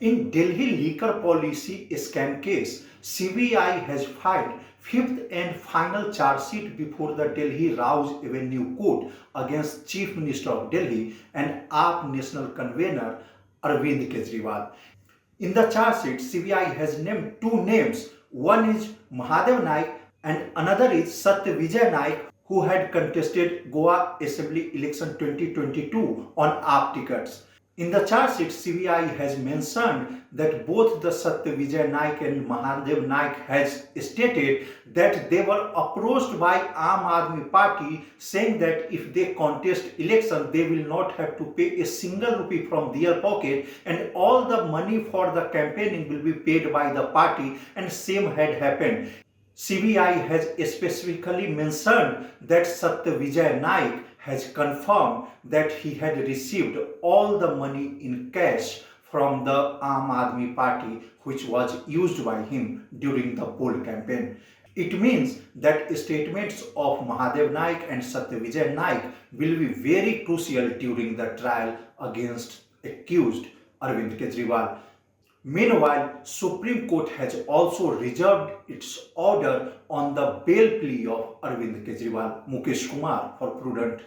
In Delhi liquor policy scam case, CBI has filed fifth and final charge sheet before the Delhi Rouse Avenue Court against Chief Minister of Delhi and AAP National Convener Arvind Kejriwal. In the charge sheet, CBI has named two names. One is Mahadev Naik and another is Satya Vijay Naik, who had contested Goa Assembly election 2022 on AAP tickets. In the charge sheet, CBI has mentioned that both the Satya Vijay Naik and Mahadev Naik has stated that they were approached by Aam Aadmi Party saying that if they contest election, they will not have to pay a single rupee from their pocket and all the money for the campaigning will be paid by the party, and same had happened. CBI has specifically mentioned that Satya Vijay Naik has confirmed that he had received all the money in cash from the Aam Aadmi Party, which was used by him during the poll campaign. It means that statements of Mahadev Naik and Satya Vijay Naik will be very crucial during the trial against accused Arvind Kejriwal. Meanwhile, Supreme Court has also reserved its order on the bail plea of Arvind Kejriwal. Mukesh Kumar for Prudent.